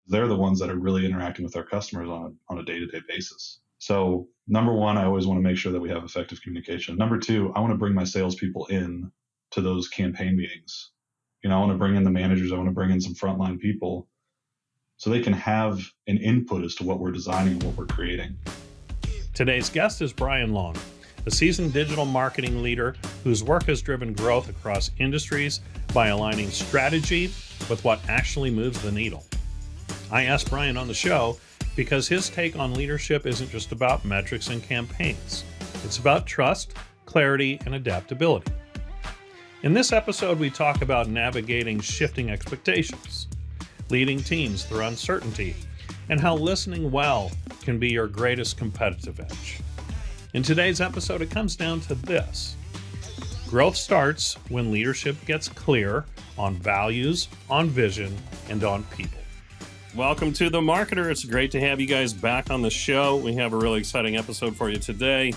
They're the ones that are really interacting with our customers on a day-to-day basis. So number one, I always want to make sure that we have effective communication. Number two, I want to bring my salespeople in to those campaign meetings. I want to bring in the managers. I want to bring in some frontline people so they can have an input as to what we're designing and what we're creating. Today's guest is Brian Long, a seasoned digital marketing leader whose work has driven growth across industries by aligning strategy with what actually moves the needle. I asked Brian on the show because his take on leadership isn't just about metrics and campaigns. It's about trust, clarity, and adaptability. In this episode, we talk about navigating shifting expectations, leading teams through uncertainty, and how listening well can be your greatest competitive edge. In today's episode, it comes down to this. Growth starts when leadership gets clear on values, on vision, and on people. Welcome to The Marketer. It's great to have you guys back on the show. We have a really exciting episode for you today.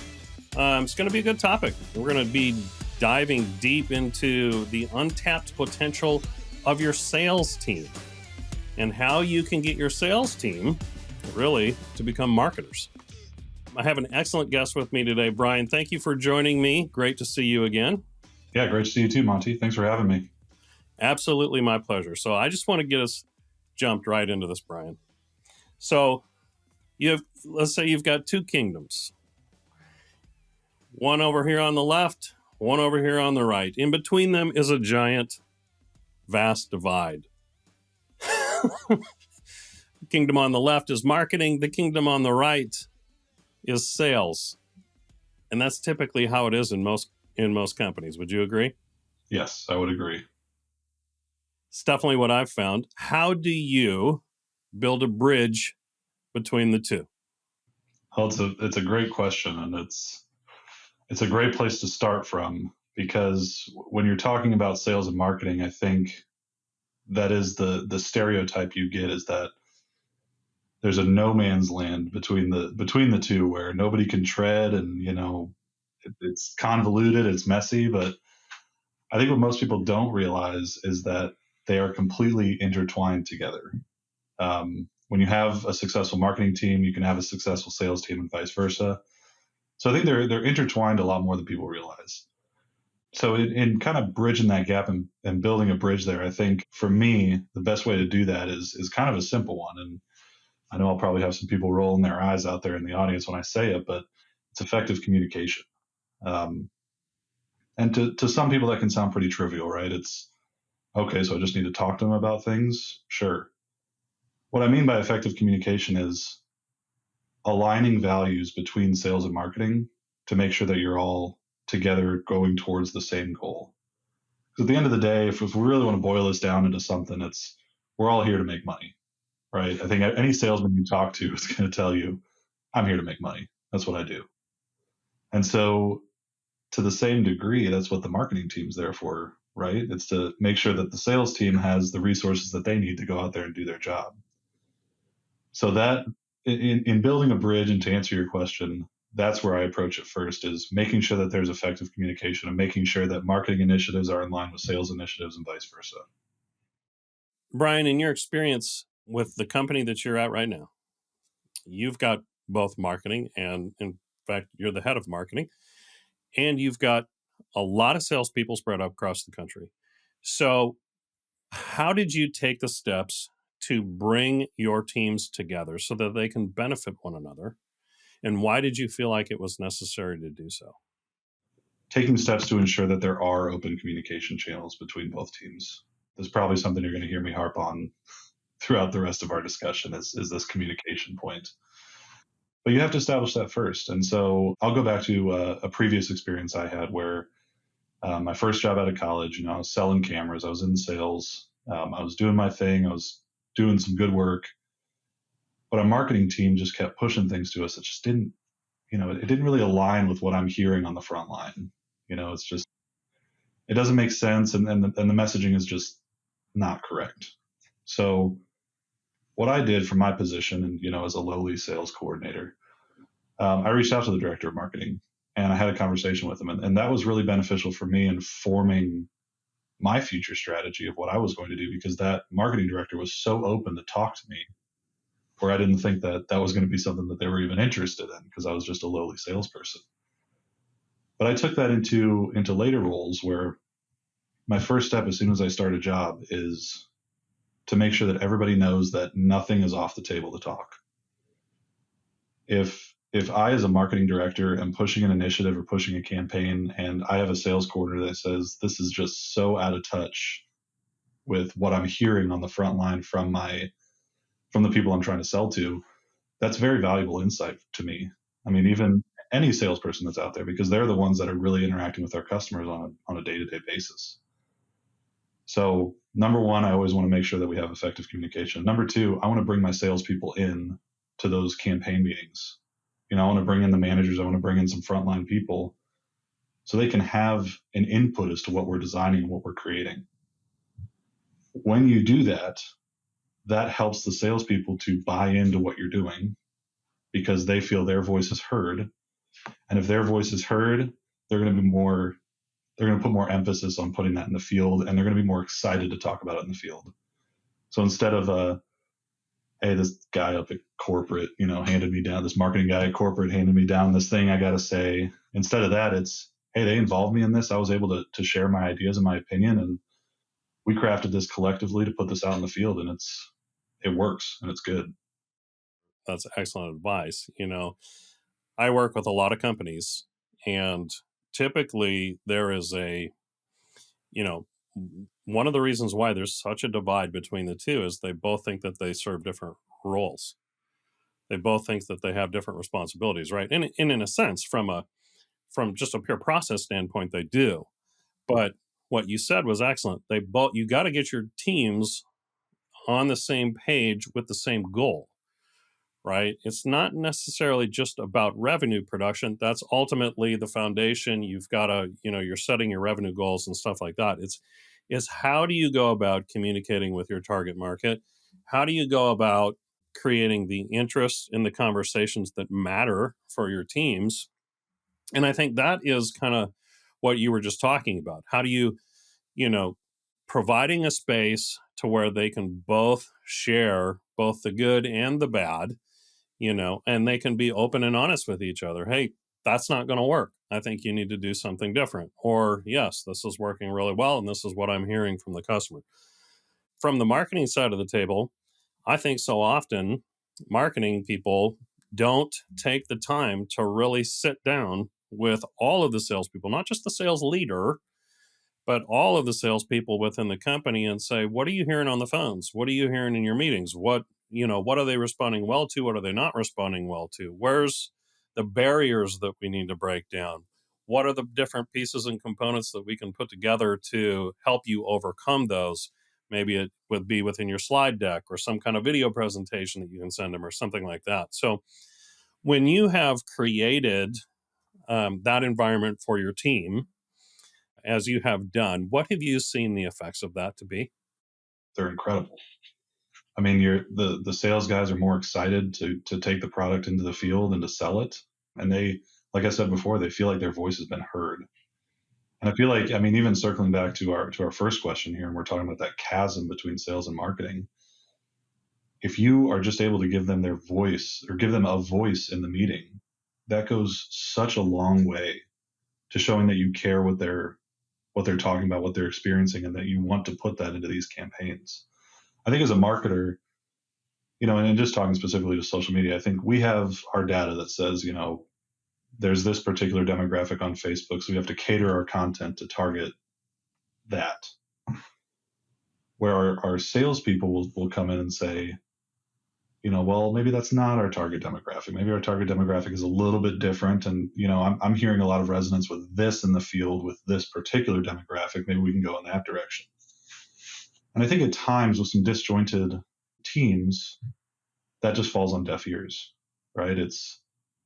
It's going to be a good topic. We're going to be diving deep into the untapped potential of your sales team and how you can get your sales team really to become marketers. I have an excellent guest with me today. Brian, thank you for joining me. Great to see you again. Yeah, great to see you too, Monty. Thanks for having me. Absolutely my pleasure. So I just want to get us jumped right into this, Brian. So let's say you've got two kingdoms. One over here on the left, one over here on the right. In between them is a giant, vast divide. The kingdom on the left is marketing. The kingdom on the right is sales. And that's typically how it is in most companies. Would you agree? Yes, I would agree. It's definitely what I've found. How do you build a bridge between the two? Well, it's a great question, and it's a great place to start from, because when you're talking about sales and marketing, I think that is the stereotype you get, is that there's a no man's land between the two where nobody can tread, and it's convoluted, it's messy. But I think what most people don't realize is that they are completely intertwined together. When you have a successful marketing team, you can have a successful sales team, and vice versa. So I think they're intertwined a lot more than people realize. So in kind of bridging that gap and building a bridge there, I think for me, the best way to do that is kind of a simple one. And I know I'll probably have some people rolling their eyes out there in the audience when I say it, but it's effective communication. And to some people that can sound pretty trivial, right? It's, okay, so I just need to talk to them about things? Sure. What I mean by effective communication is aligning values between sales and marketing to make sure that you're all together going towards the same goal. Because at the end of the day, if we really want to boil this down into something, we're all here to make money, right? I think any salesman you talk to is going to tell you, I'm here to make money. That's what I do. And so to the same degree, that's what the marketing team's there for, right? It's to make sure that the sales team has the resources that they need to go out there and do their job. So that in building a bridge, and to answer your question, that's where I approach it first, is making sure that there's effective communication and making sure that marketing initiatives are in line with sales initiatives and vice versa. Brian, in your experience with the company that you're at right now, you've got both marketing, and in fact, you're the head of marketing, and you've got a lot of salespeople spread out across the country. So how did you take the steps to bring your teams together so that they can benefit one another? And why did you feel like it was necessary to do so? Taking steps to ensure that there are open communication channels between both teams. There's probably something you're going to hear me harp on throughout the rest of our discussion is this communication point. But you have to establish that first. And so I'll go back to a previous experience I had where my first job out of college, I was selling cameras. I was in sales. I was doing my thing. I was doing some good work. But our marketing team just kept pushing things to us that just didn't, it didn't really align with what I'm hearing on the front line. It's just, it doesn't make sense. And the messaging is just not correct. So what I did from my position, and, as a lowly sales coordinator, I reached out to the director of marketing and I had a conversation with him. And that was really beneficial for me in forming my future strategy of what I was going to do, because that marketing director was so open to talk to me, where I didn't think that that was going to be something that they were even interested in, because I was just a lowly salesperson. But I took that into later roles, where my first step as soon as I start a job is to make sure that everybody knows that nothing is off the table to talk. If I, as a marketing director, am pushing an initiative or pushing a campaign, and I have a sales coordinator that says this is just so out of touch with what I'm hearing on the front line from the people I'm trying to sell to, that's very valuable insight to me. I mean, even any salesperson that's out there, because they're the ones that are really interacting with their customers on a day-to-day basis. So number one, I always want to make sure that we have effective communication. Number two, I want to bring my salespeople in to those campaign meetings. I want to bring in the managers. I want to bring in some frontline people so they can have an input as to what we're designing and what we're creating. When you do that, that helps the salespeople to buy into what you're doing, because they feel their voice is heard. And if their voice is heard, they're going to put more emphasis on putting that in the field, and they're going to be more excited to talk about it in the field. So instead of hey, this guy up at corporate, handed me down, this marketing guy at corporate handed me down this thing I got to say, instead of that, it's, hey, they involved me in this. I was able to share my ideas and my opinion, and we crafted this collectively to put this out in the field, and it works and it's good. That's excellent advice. I work with a lot of companies, and typically there is you know, one of the reasons why there's such a divide between the two is they both think that they serve different roles. They both think that they have different responsibilities, right? And in a sense, from just a pure process standpoint, they do. But what you said was excellent. You got to get your teams on the same page with the same goal, right? It's not necessarily just about revenue production. That's ultimately the foundation. You've got to, you're setting your revenue goals and stuff like that. It's how do you go about communicating with your target market? How do you go about creating the interest in the conversations that matter for your teams? And I think that is kind of what you were just talking about. How do you know, providing a space to where they can both share both the good and the bad, and they can be open and honest with each other. Hey, that's not going to work. I think you need to do something different. Or, yes, this is working really well, and this is what I'm hearing from the customer. From the marketing side of the table, I think so often marketing people don't take the time to really sit down with all of the salespeople, not just the sales leader, but all of the salespeople within the company, and say, what are you hearing on the phones? What are you hearing in your meetings? What are they responding well to? What are they not responding well to? Where's the barriers that we need to break down? What are the different pieces and components that we can put together to help you overcome those? Maybe it would be within your slide deck or some kind of video presentation that you can send them or something like that. So when you have created that environment for your team, as you have done, what have you seen the effects of that to be? They're incredible. I mean, the sales guys are more excited to take the product into the field and to sell it. And they, like I said before, they feel like their voice has been heard. And I feel like, I mean, even circling back to our first question here, and we're talking about that chasm between sales and marketing. If you are just able to give them their voice, or give them a voice in the meeting, that goes such a long way to showing that you care what they're talking about, what they're experiencing, and that you want to put that into these campaigns. I think as a marketer, and just talking specifically to social media, I think we have our data that says, there's this particular demographic on Facebook, so we have to cater our content to target that. Where our salespeople will come in and say, well, maybe that's not our target demographic. Maybe our target demographic is a little bit different. And, I'm hearing a lot of resonance with this in the field with this particular demographic. Maybe we can go in that direction. And I think at times with some disjointed teams, that just falls on deaf ears, right? It's,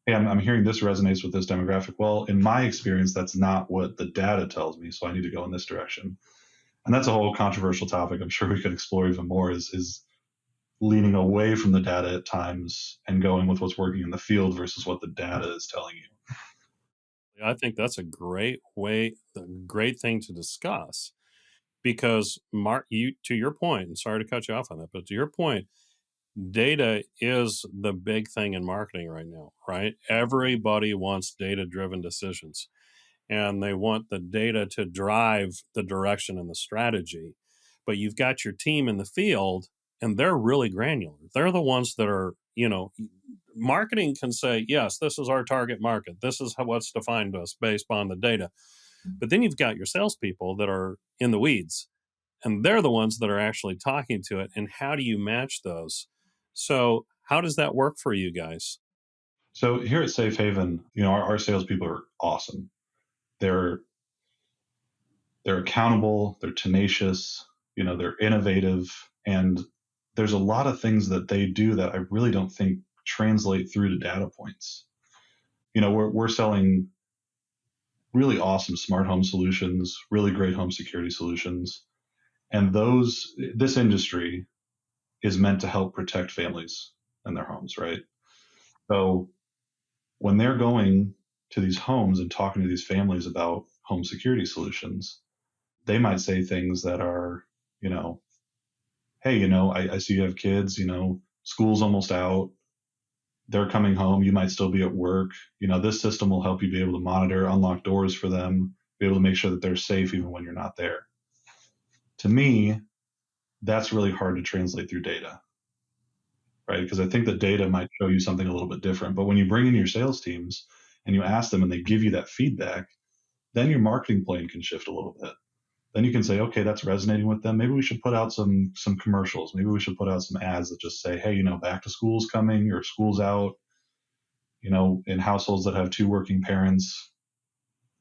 hey, I'm hearing this resonates with this demographic. Well, in my experience, that's not what the data tells me. So I need to go in this direction. And that's a whole controversial topic. I'm sure we could explore even more is leaning away from the data at times and going with what's working in the field versus what the data is telling you. I think that's a great thing to discuss. because you, to your point, and sorry to cut you off on that, but to your point, data is the big thing in marketing right now, right? Everybody wants data driven decisions, and they want the data to drive the direction and the strategy. But you've got your team in the field, and they're really granular. They're the ones that are, marketing can say, yes, this is our target market. This is what's defined us based on the data. But then you've got your salespeople that are in the weeds, and they're the ones that are actually talking to it. And how do you match those? So, how does that work for you guys? So here at Safe Haven, our salespeople are awesome. They're they're accountable, they're tenacious, they're innovative, and there's a lot of things that they do that I really don't think translate through to data points. We're selling really awesome smart home solutions, really great home security solutions, and this industry is meant to help protect families and their homes, right? So when they're going to these homes and talking to these families about home security solutions, they might say things that are, you know, hey, I see you have kids, school's almost out. They're coming home. You might still be at work. This system will help you be able to monitor, unlock doors for them, be able to make sure that they're safe even when you're not there. To me, that's really hard to translate through data, right? Because I think that data might show you something a little bit different. But when you bring in your sales teams and you ask them and they give you that feedback, then your marketing plan can shift a little bit. Then you can say, okay, that's resonating with them. Maybe we should put out some commercials. Maybe we should put out some ads that just say, hey, back to school's coming or school's out. In households that have two working parents,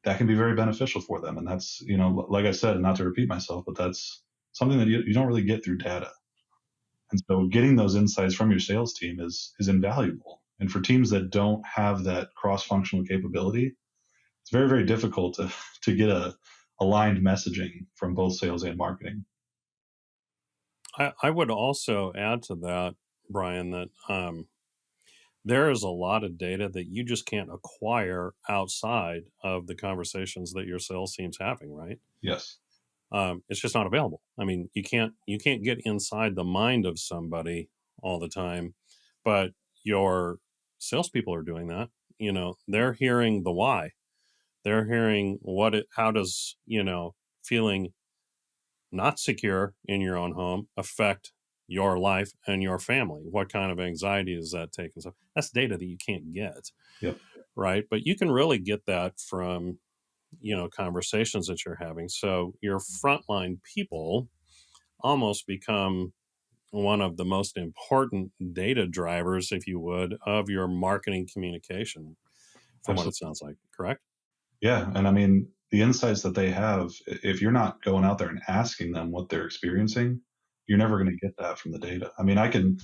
that can be very beneficial for them. And that's, like I said, not to repeat myself, but that's something that you don't really get through data. And so getting those insights from your sales team is invaluable. And for teams that don't have that cross-functional capability, it's very, very difficult to get a aligned messaging from both sales and marketing. I would also add to that, Brian, that there is a lot of data that you just can't acquire outside of the conversations that your sales team's having, right? Yes. It's just not available. I mean, you can't get inside the mind of somebody all the time, but your salespeople are doing that. They're hearing the why. They're hearing how does, feeling not secure in your own home affect your life and your family? What kind of anxiety does that take? And so that's data that you can't get, Yep. right? But you can really get that from, conversations that you're having. So your frontline people almost become one of the most important data drivers, if you would, of your marketing communication, from what it Absolutely. sounds like, correct? Yeah. And I mean, the insights that they have, if you're not going out there and asking them what they're experiencing, you're never going to get that from the data. I mean, I can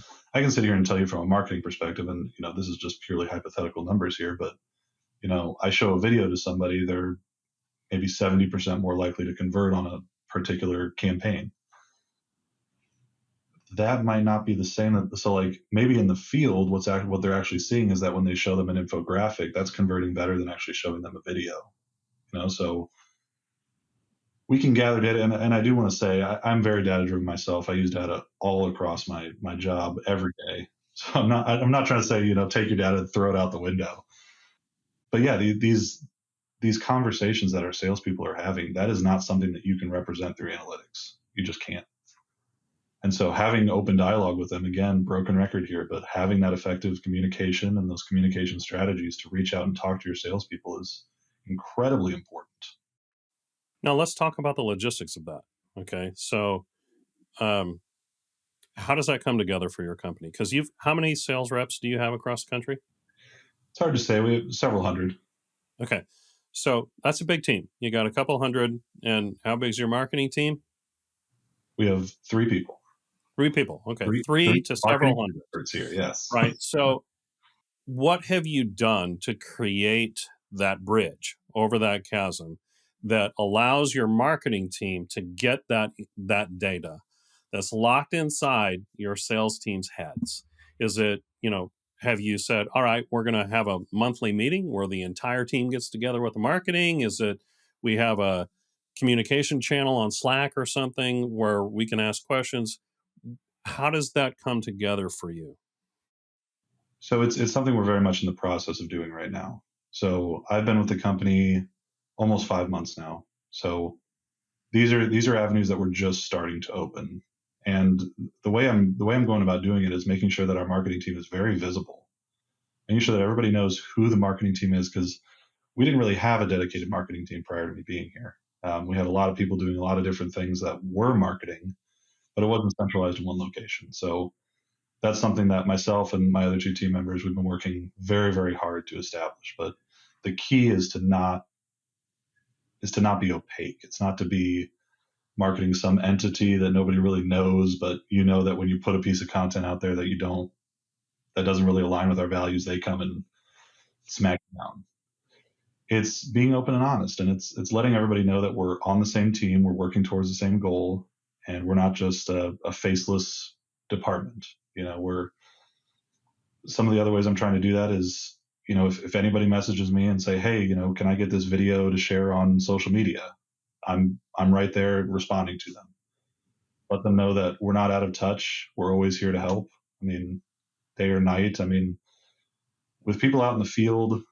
sit here and tell you from a marketing perspective, and this is just purely hypothetical numbers here, but I show a video to somebody, they're maybe 70% more likely to convert on a particular campaign. That might not be the same. So like maybe in the field, what they're actually seeing is that when they show them an infographic, that's converting better than actually showing them a video. So we can gather data, and I do want to say I'm very data driven myself. I use data all across my job every day. So I'm not trying to say take your data and throw it out the window. But yeah, these conversations that our salespeople are having, that is not something that you can represent through analytics. You just can't. And so having open dialogue with them, again, broken record here, but having that effective communication and those communication strategies to reach out and talk to your salespeople is incredibly important. Now let's talk about the logistics of that. Okay. So, um, how does that come together for your company? Because how many sales reps do you have across the country? It's hard to say. We have several hundred. Okay. So that's a big team. You got a couple hundred. And how big is your marketing team? We have three people. Three people. Okay. Three Three to marketing several hundred. experts here. Yes. Right. So, what have you done to create that bridge over that chasm that allows your marketing team to get that data that's locked inside your sales team's heads? Is it, have you said, all right, we're going to have a monthly meeting where the entire team gets together with the marketing? Is it we have a communication channel on Slack or something where we can ask questions? How does that come together for you? So it's something we're very much in the process of doing right now. So I've been with the company almost 5 months now. So these are avenues that we're just starting to open. And the way I'm going about doing it is making sure that our marketing team is very visible, making sure that everybody knows who the marketing team is, because we didn't really have a dedicated marketing team prior to me being here. We had a lot of people doing a lot of different things that were marketing, but it wasn't centralized in one location. So that's something that myself and my other two team members, we've been working very, very hard to establish. But the key is to not be opaque. It's not to be marketing some entity that nobody really knows, but you know that when you put a piece of content out there that doesn't really align with our values, they come and smack you down. It's being open and honest, and it's letting everybody know that we're on the same team, we're working towards the same goal, and we're not just a faceless department. We're Some of the other ways I'm trying to do that is, if anybody messages me and say, hey, can I get this video to share on social media? I'm right there responding to them. Let them know that we're not out of touch. We're always here to help. I mean, day or night. I mean, with people out in the field,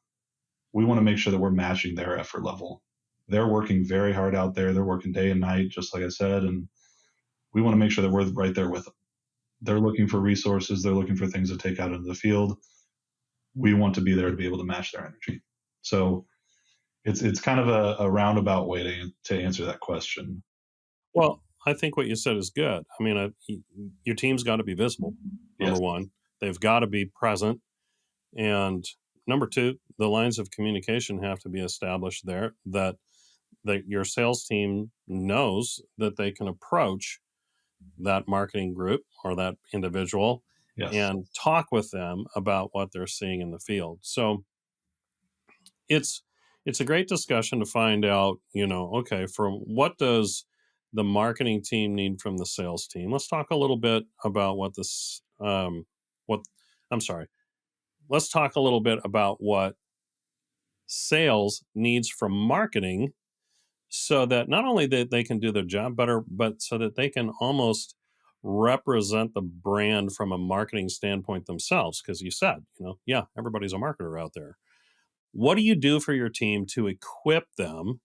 we want to make sure that we're matching their effort level. They're working very hard out there. They're working day and night, just like I said, and we want to make sure that we're right there with them. They're looking for resources. They're looking for things to take out into the field. We want to be there to be able to match their energy. So it's kind of a roundabout way to answer that question. Well, I think what you said is good. I mean, your team's got to be visible, number Yes. one. They've got to be present. And number two, the lines of communication have to be established there that your sales team knows that they can approach that marketing group or that individual Yes. and talk with them about what they're seeing in the field. So it's it's a great discussion to find out, okay, from what does the marketing team need from the sales team. Let's talk a little bit about what I'm sorry. Let's talk a little bit about what sales needs from marketing so that not only that they can do their job better, but so that they can almost represent the brand from a marketing standpoint themselves. Because you said, yeah, everybody's a marketer out there. What do you do for your team to equip them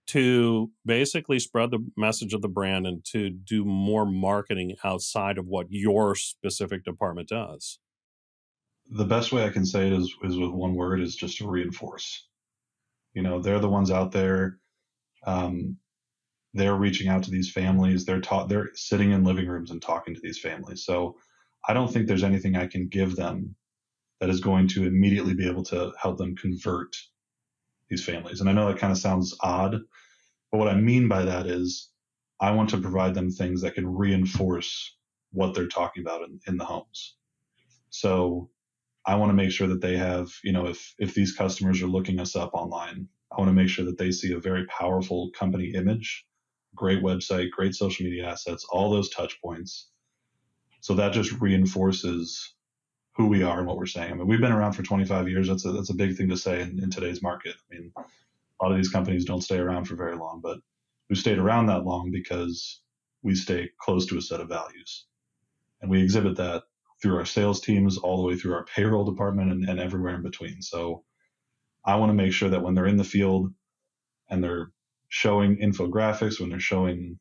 to basically spread the message of the brand and to do more marketing outside of what your specific department does? The best way I can say it is with one word, is just to reinforce. They're the ones out there. Um, they're reaching out to these families. They're sitting in living rooms and talking to these families. So I don't think there's anything I can give them that is going to immediately be able to help them convert these families. And I know that kind of sounds odd, but what I mean by that is I want to provide them things that can reinforce what they're talking about in the homes. So I want to make sure that they have, if these customers are looking us up online, I want to make sure that they see a very powerful company image, great website, great social media assets, all those touch points. So that just reinforces who we are and what we're saying. I mean, we've been around for 25 years. That's a big thing to say in today's market. I mean, a lot of these companies don't stay around for very long, but we've stayed around that long because we stay close to a set of values. And we exhibit that through our sales teams, all the way through our payroll department, and everywhere in between. So I want to make sure that when they're in the field and they're showing infographics, when they're showing,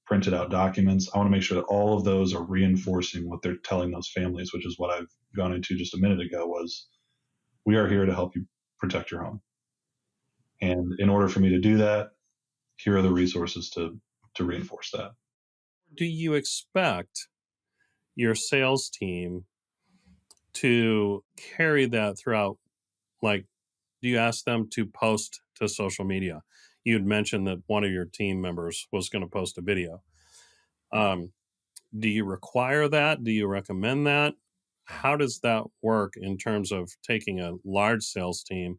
printed out documents, I want to make sure that all of those are reinforcing what they're telling those families, which is what I've gone into just a minute ago, was we are here to help you protect your home. And in order for me to do that, here are the resources to reinforce that. Do you expect your sales team to carry that throughout? Like, do you ask them to post to social media? You'd mentioned that one of your team members was going to post a video. Um, do you require that? Do you recommend that? How does that work in terms of taking a large sales team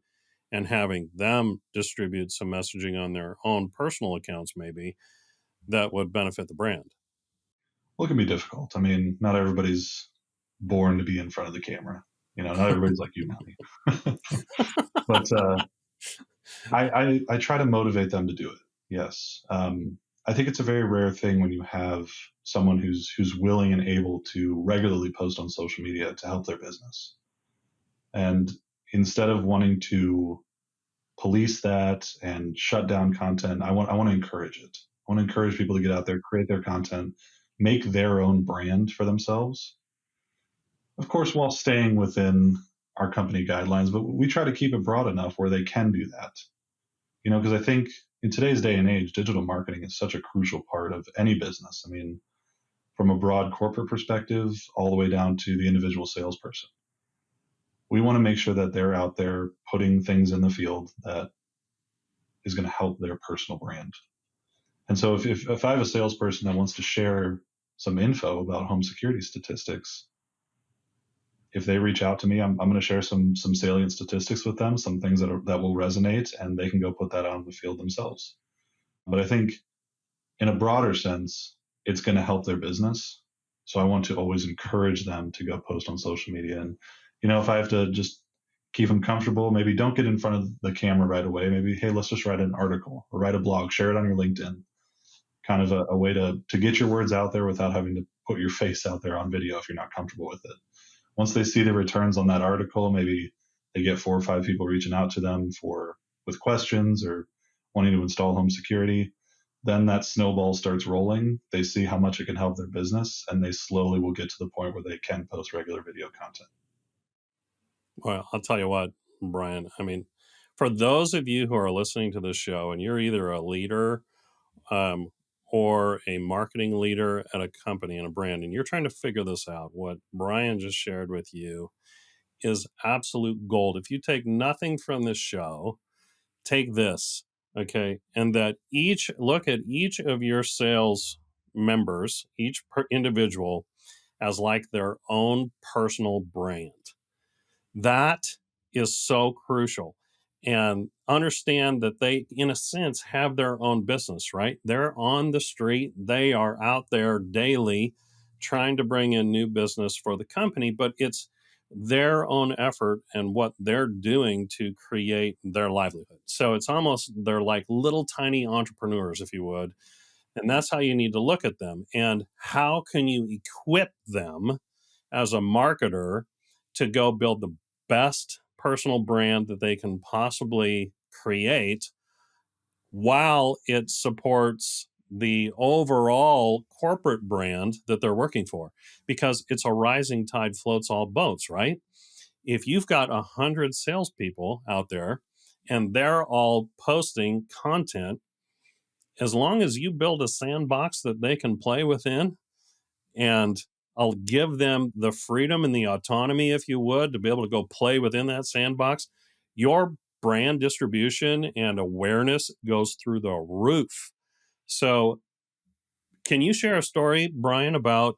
and having them distribute some messaging on their own personal accounts, maybe that would benefit the brand? Well, it can be difficult. I mean, not everybody's born to be in front of the camera. Not everybody's like you, Monty. But I try to motivate them to do it. Yes. I think it's a very rare thing when you have someone who's willing and able to regularly post on social media to help their business. And instead of wanting to police that and shut down content, I want to encourage it. I want to encourage people to get out there, create their content, make their own brand for themselves. Of course, while staying within our company guidelines, but we try to keep it broad enough where they can do that. Because I think in today's day and age, digital marketing is such a crucial part of any business. I mean, from a broad corporate perspective, all the way down to the individual salesperson. We want to make sure that they're out there putting things in the field that is going to help their personal brand. And so if I have a salesperson that wants to share some info about home security statistics, if they reach out to me, I'm going to share some salient statistics with them, some things that will resonate, and they can go put that out in the field themselves. But I think in a broader sense, it's going to help their business. So I want to always encourage them to go post on social media. And, if I have to just keep them comfortable, maybe don't get in front of the camera right away. Maybe, hey, let's just write an article or write a blog, share it on your LinkedIn. Kind of a way to get your words out there without having to put your face out there on video if you're not comfortable with it. Once they see the returns on that article, maybe they get 4 or 5 people reaching out to them with questions or wanting to install home security. Then that snowball starts rolling. They see how much it can help their business, and they slowly will get to the point where they can post regular video content. Well, I'll tell you what, Brian, I mean, for those of you who are listening to this show and you're either a leader or a marketing leader at a company and a brand, and you're trying to figure this out, what Brian just shared with you is absolute gold. If you take nothing from this show, take this, okay? And that look at each of your sales members, each individual, as like their own personal brand. That is so crucial. And understand that they, in a sense, have their own business, right? They're on the street, they are out there daily trying to bring in new business for the company, but it's their own effort and what they're doing to create their livelihood. So it's almost, they're like little tiny entrepreneurs, if you would. And that's how you need to look at them. And how can you equip them as a marketer to go build the best personal brand that they can possibly create while it supports the overall corporate brand that they're working for? Because it's a rising tide floats all boats, right? If you've got 100 salespeople out there and they're all posting content, as long as you build a sandbox that they can play within, and I'll give them the freedom and the autonomy, if you would, to be able to go play within that sandbox, your brand distribution and awareness goes through the roof. So, can you share a story, Brian, about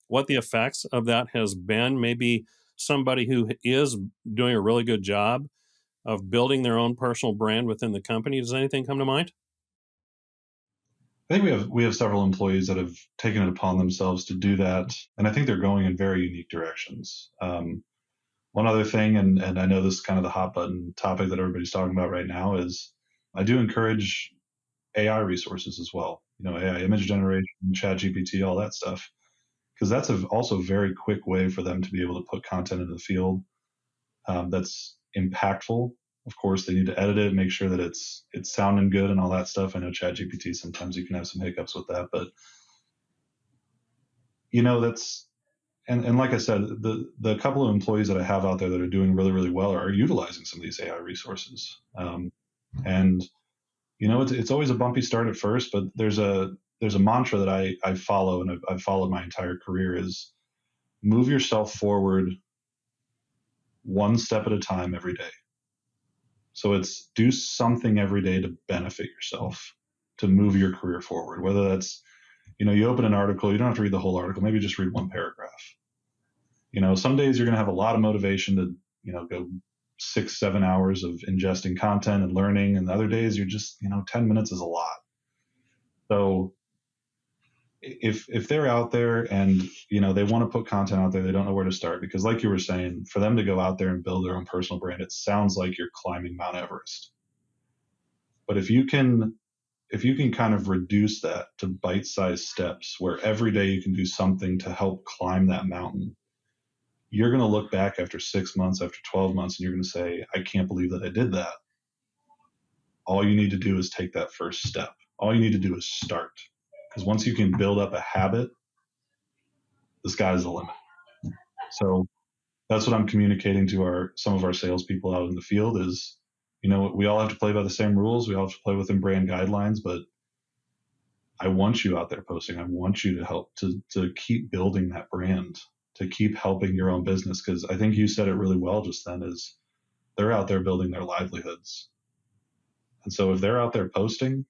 what the effects of that has been? Maybe somebody who is doing a really good job of building their own personal brand within the company. Does anything come to mind? I think we have several employees that have taken it upon themselves to do that, and I think they're going in very unique directions. One other thing, and I know this is kind of the hot button topic that everybody's talking about right now, is I do encourage AI resources as well. AI image generation, chat GPT, all that stuff, because that's also a very quick way for them to be able to put content in the field that's impactful. Of course, they need to edit it, make sure that it's sounding good and all that stuff. I know chat GPT, sometimes you can have some hiccups with that, but that's, and like I said, the couple of employees that I have out there that are doing really, really well are utilizing some of these AI resources. And it's always a bumpy start at first, but there's a mantra that I follow, and I've followed my entire career, is move yourself forward one step at a time every day. So it's do something every day to benefit yourself, to move your career forward. Whether that's, you open an article, you don't have to read the whole article, maybe just read one paragraph. Some days you're going to have a lot of motivation to, go 6-7 hours of ingesting content and learning. And the other days you're just, 10 minutes is a lot. So if they're out there and, they want to put content out there, they don't know where to start, because like you were saying, for them to go out there and build their own personal brand, it sounds like you're climbing Mount Everest. But if you can kind of reduce that to bite-sized steps where every day you can do something to help climb that mountain, you're going to look back after 6 months, after 12 months, and you're going to say, I can't believe that I did that. All you need to do is take that first step. All you need to do is start. Because once you can build up a habit, the sky's the limit. So that's what I'm communicating to some of our salespeople out in the field is, we all have to play by the same rules. We all have to play within brand guidelines, but I want you out there posting. I want you to help to keep building that brand, to keep helping your own business. Because I think you said it really well just then is they're out there building their livelihoods. And so if they're out there posting,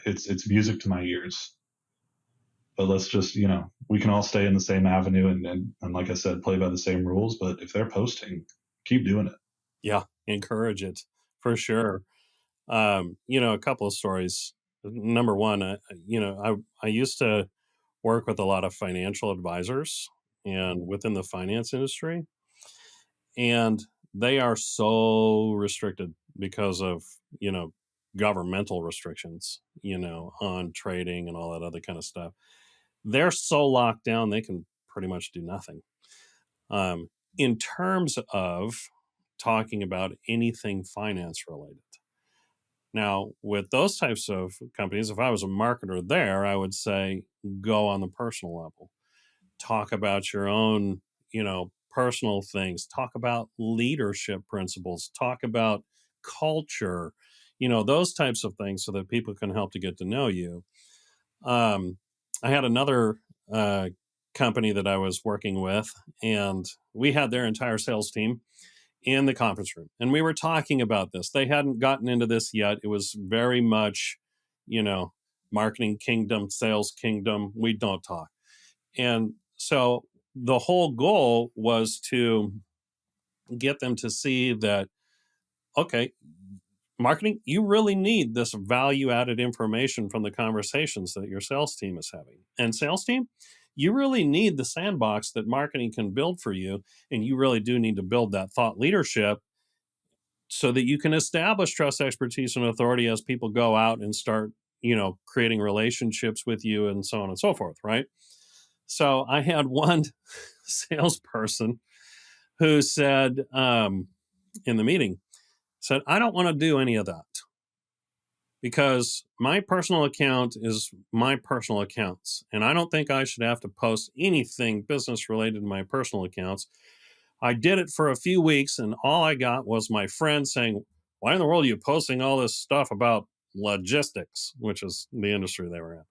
it's music to my ears. But let's just, we can all stay in the same avenue and like I said, play by the same rules. But if they're posting, keep doing it. Yeah, encourage it for sure. A couple of stories. Number one, I used to work with a lot of financial advisors and within the finance industry, and they are so restricted because of, governmental restrictions, on trading and all that other kind of stuff. They're so locked down, they can pretty much do nothing. In terms of talking about anything finance related. Now, with those types of companies, if I was a marketer there, I would say go on the personal level. Talk about your own, personal things. Talk about leadership principles. Talk about culture, those types of things so that people can help to get to know you. I had another company that I was working with, and we had their entire sales team in the conference room. And we were talking about this. They hadn't gotten into this yet. It was very much, marketing kingdom, sales kingdom. We don't talk. And so the whole goal was to get them to see that, okay, marketing, you really need this value added information from the conversations that your sales team is having. And sales team, you really need the sandbox that marketing can build for you. And you really do need to build that thought leadership so that you can establish trust, expertise, and authority as people go out and start, creating relationships with you and so on and so forth, right? So I had one salesperson who said in the meeting, said, I don't want to do any of that because my personal account is my personal accounts. And I don't think I should have to post anything business related to my personal accounts. I did it for a few weeks and all I got was my friend saying, why in the world are you posting all this stuff about logistics, which is the industry they were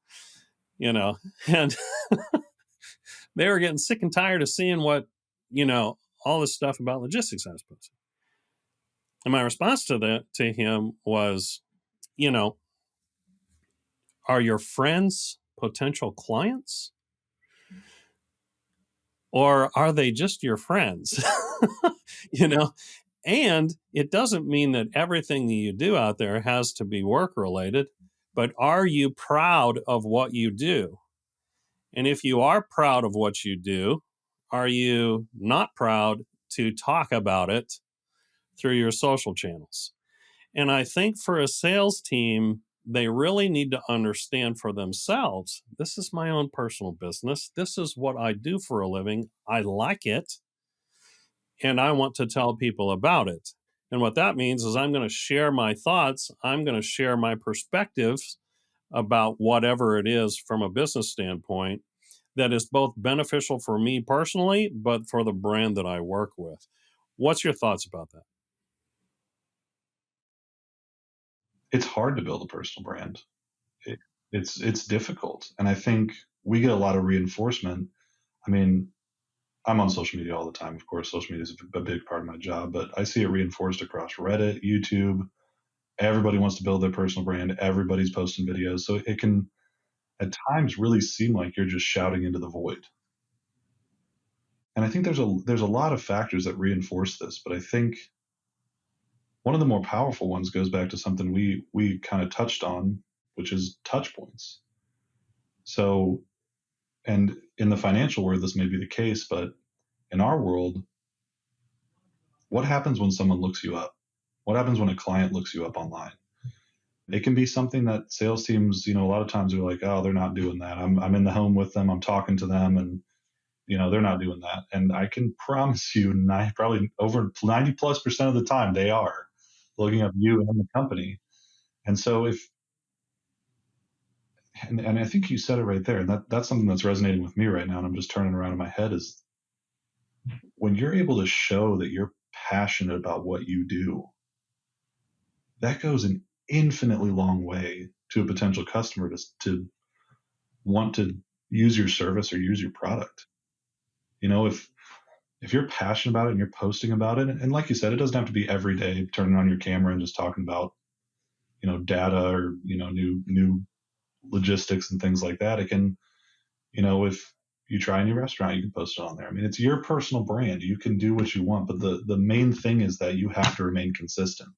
in, and they were getting sick and tired of seeing what, all this stuff about logistics I was posting. And my response to him was, are your friends potential clients? Or are they just your friends? And it doesn't mean that everything that you do out there has to be work related, but are you proud of what you do? And if you are proud of what you do, are you not proud to talk about it through your social channels? And I think for a sales team, they really need to understand for themselves, this is my own personal business. This is what I do for a living. I like it. And I want to tell people about it. And what that means is I'm going to share my thoughts. I'm going to share my perspectives about whatever it is from a business standpoint that is both beneficial for me personally, but for the brand that I work with. What's your thoughts about that? It's hard to build a personal brand. It's difficult. And I think we get a lot of reinforcement. I mean, I'm on social media all the time. Of course, social media is a big part of my job, but I see it reinforced across Reddit, YouTube. Everybody wants to build their personal brand. Everybody's posting videos. So it can at times really seem like you're just shouting into the void. And I think there's a lot of factors that reinforce this, but I think one of the more powerful ones goes back to something we kind of touched on, which is touch points. So, and in the financial world, this may be the case, but in our world, what happens when someone looks you up? What happens when a client looks you up online? It can be something that sales teams, a lot of times are like, oh, they're not doing that. I'm in the home with them. I'm talking to them, and they're not doing that. And I can promise you, probably over 90+% of the time, they are looking up you and the company. And so and I think you said it right there, and that's something that's resonating with me right now, and I'm just turning around in my head, is when you're able to show that you're passionate about what you do, that goes an infinitely long way to a potential customer to want to use your service or use your product. If you're passionate about it and you're posting about it, and like you said, it doesn't have to be every day turning on your camera and just talking about data or new logistics and things like that. It can, if you try a new restaurant, you can post it on there. I mean, it's your personal brand. You can do what you want, but the main thing is that you have to remain consistent.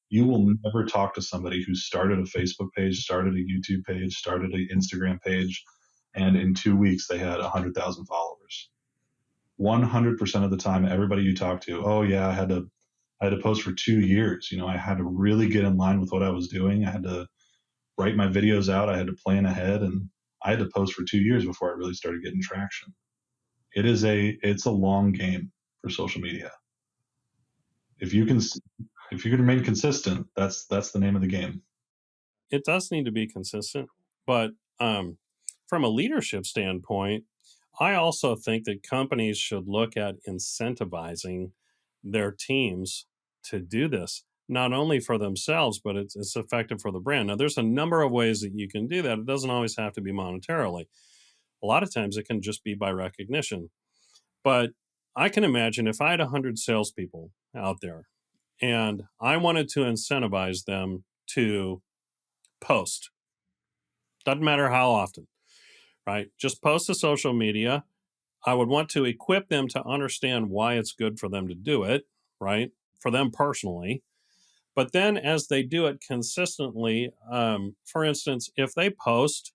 You will never talk to somebody who started a Facebook page, started a YouTube page, started an Instagram page, and in 2 weeks they had 100,000 followers. 100% of the time, everybody you talk to, oh yeah, I had to post for 2 years. I had to really get in line with what I was doing. I had to write my videos out. I had to plan ahead, and I had to post for 2 years before I really started getting traction. It's a long game for social media. If you can remain consistent, that's the name of the game. It does need to be consistent, but from a leadership standpoint, I also think that companies should look at incentivizing their teams to do this, not only for themselves, but it's effective for the brand. Now, there's a number of ways that you can do that. It doesn't always have to be monetarily. A lot of times it can just be by recognition. But I can imagine if I had 100 salespeople out there and I wanted to incentivize them to post, doesn't matter how often, right? Just post to social media. I would want to equip them to understand why it's good for them to do it, right? For them personally. But then as they do it consistently, for instance, if they post,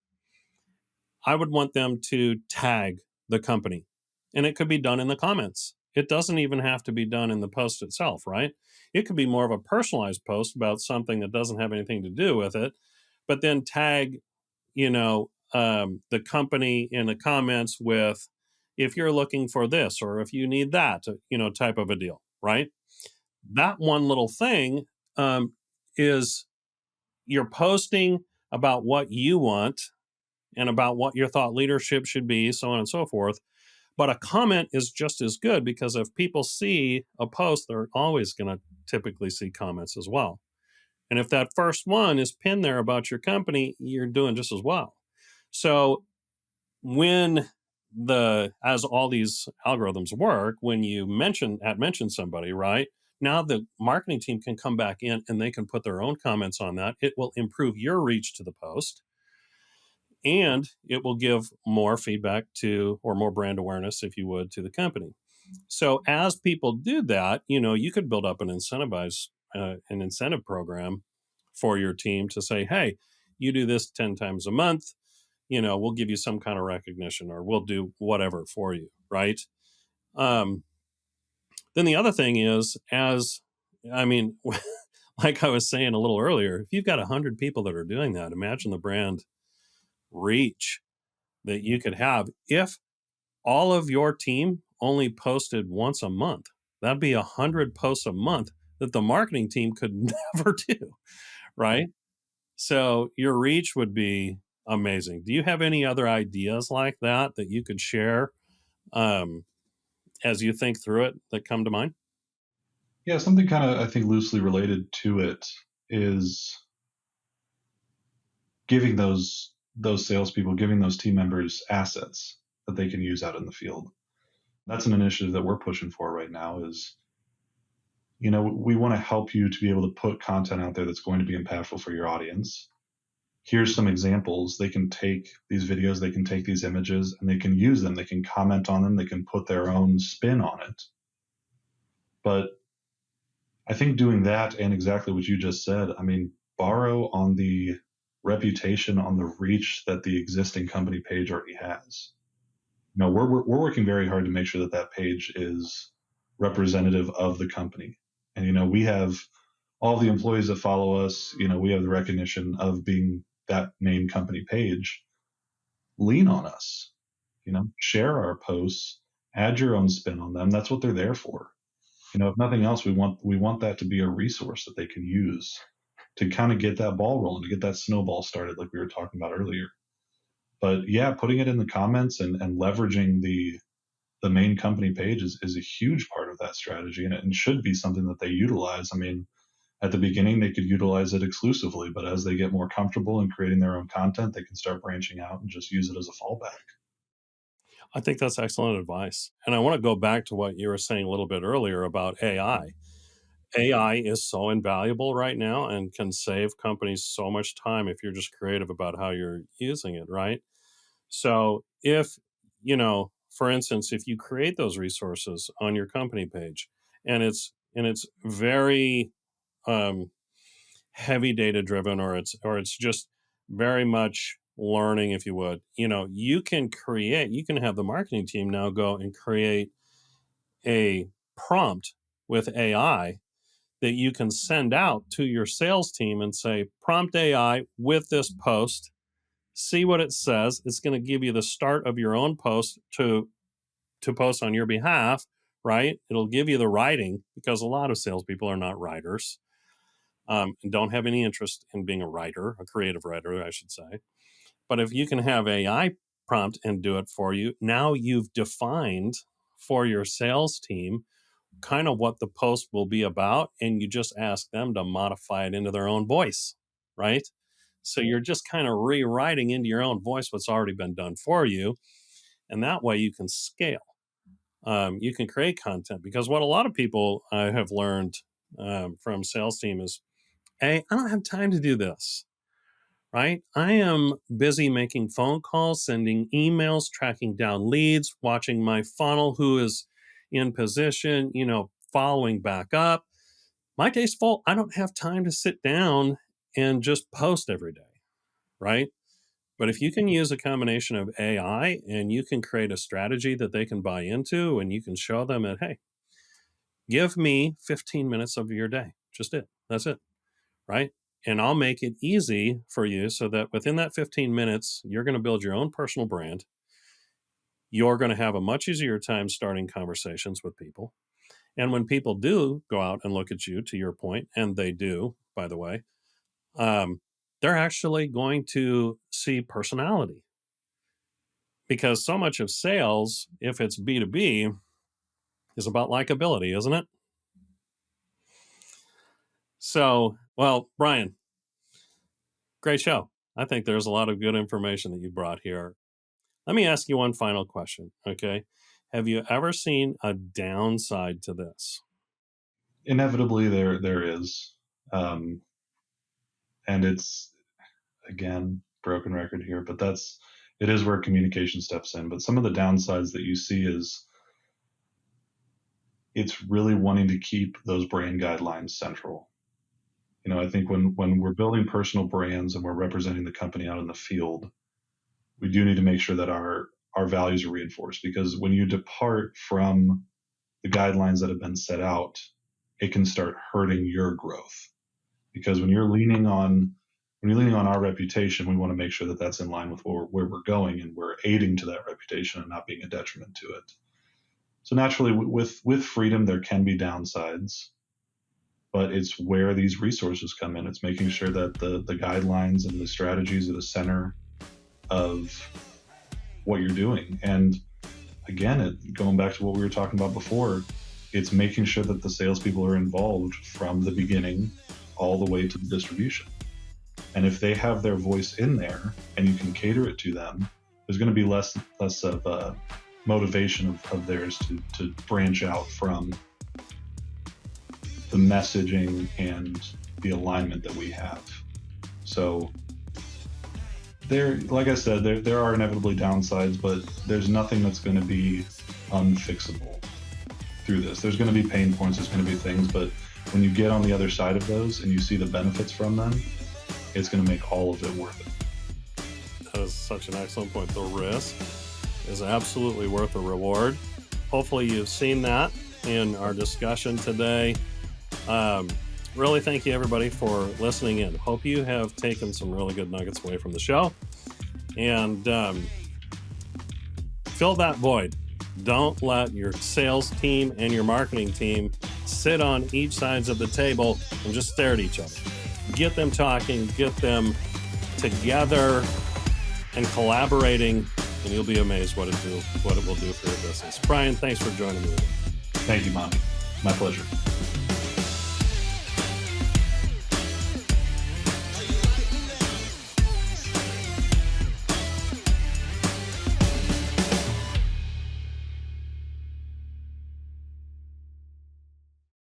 I would want them to tag the company. And it could be done in the comments. It doesn't even have to be done in the post itself, right? It could be more of a personalized post about something that doesn't have anything to do with it, but then tag, the company in the comments with, if you're looking for this or if you need that, type of a deal, right? That one little thing is you're posting about what you want and about what your thought leadership should be, so on and so forth. But a comment is just as good because if people see a post, they're always going to typically see comments as well. And if that first one is pinned there about your company, you're doing just as well. So when as all these algorithms work, when you mention somebody, right? Now the marketing team can come back in and they can put their own comments on that. It will improve your reach to the post and it will give more feedback to, or more brand awareness, if you would, to the company. So as people do that, you could build up an incentive program for your team to say, hey, you do this 10 times a month, we'll give you some kind of recognition or we'll do whatever for you, right? Um, then the other thing is, I mean, like I was saying a little earlier, if you've got 100 people that are doing that, imagine the brand reach that you could have if all of your team only posted once a month. That'd be 100 posts a month that the marketing team could never do, right? So your reach would be amazing. Do you have any other ideas like that you could share um, as you think through it that come to mind? Yeah, something kind of, I think, loosely related to it is giving those salespeople, giving those team members assets that they can use out in the field. That's an initiative that we're pushing for right now. Is we want to help you to be able to put content out there that's going to be impactful for your audience. Here's some examples. They can take these videos, they can take these images, and they can use them. They can comment on them. They can put their own spin on it. But I think doing that and exactly what you just said, I mean, borrow on the reputation, on the reach that the existing company page already has. We're working very hard to make sure that page is representative of the company. And we have all the employees that follow us, we have the recognition of being that main company page. Lean on us, share our posts, add your own spin on them. That's what they're there for. If nothing else, we want that to be a resource that they can use to kind of get that ball rolling, to get that snowball started, like we were talking about earlier. But yeah, putting it in the comments and leveraging the main company page is a huge part of that strategy, and should be something that they utilize. I mean, at the beginning, they could utilize it exclusively, but as they get more comfortable in creating their own content, they can start branching out and just use it as a fallback. I think that's excellent advice. And I want to go back to what you were saying a little bit earlier about AI. AI is so invaluable right now and can save companies so much time if you're just creative about how you're using it, right? So if, for instance, if you create those resources on your company page and it's very um, heavy data driven, or it's just very much learning, if you would, you can have the marketing team now go and create a prompt with AI that you can send out to your sales team and say, prompt AI with this post, see what it says. It's going to give you the start of your own post to post on your behalf, right? It'll give you the writing, because a lot of salespeople are not writers, and don't have any interest in being a writer, a creative writer, I should say. But if you can have AI prompt and do it for you, now you've defined for your sales team kind of what the post will be about, and you just ask them to modify it into their own voice, right? So you're just kind of rewriting into your own voice what's already been done for you, and that way you can scale. You can create content, because what a lot of people have learned from sales team is, hey, I don't have time to do this, right? I am busy making phone calls, sending emails, tracking down leads, watching my funnel, who is in position, following back up. My day's full. I don't have time to sit down and just post every day, right? But if you can use a combination of AI and you can create a strategy that they can buy into, and you can show them that, hey, give me 15 minutes of your day, just it. That's it, right? And I'll make it easy for you so that within that 15 minutes, you're going to build your own personal brand. You're going to have a much easier time starting conversations with people. And when people do go out and look at you, to your point, and they do, by the way, they're actually going to see personality, because so much of sales, if it's B2B, is about likability, isn't it? So, well, Brian, great show. I think there's a lot of good information that you brought here. Let me ask you one final question, okay? Have you ever seen a downside to this? Inevitably, there is, and it's, again, broken record here, but it is where communication steps in. But some of the downsides that you see is it's really wanting to keep those brand guidelines central. I think when we're building personal brands and we're representing the company out in the field, we do need to make sure that our values are reinforced, because when you depart from the guidelines that have been set out, it can start hurting your growth. Because when you're leaning on our reputation, we want to make sure that that's in line with where we're going, and we're aiding to that reputation and not being a detriment to it. So naturally, with freedom, there can be downsides, but it's where these resources come in. It's making sure that the guidelines and the strategies are the center of what you're doing. And again, going back to what we were talking about before, it's making sure that the salespeople are involved from the beginning all the way to the distribution. And if they have their voice in there and you can cater it to them, there's going to be less of a motivation of theirs to branch out from the messaging and the alignment that we have. So like I said, there are inevitably downsides, but there's nothing that's going to be unfixable through this. There's going to be pain points, there's going to be things, but when you get on the other side of those and you see the benefits from them, it's going to make all of it worth it. That is such an excellent point. The risk is absolutely worth the reward. Hopefully you've seen that in our discussion today. really thank you, everybody, for listening in. Hope you have taken some really good nuggets away from the show. And fill that void. Don't let your sales team and your marketing team sit on each sides of the table and just stare at each other. Get them talking, get them together and collaborating, and you'll be amazed what it will do for your business. Brian, thanks for joining me. Thank you, Monty. My pleasure.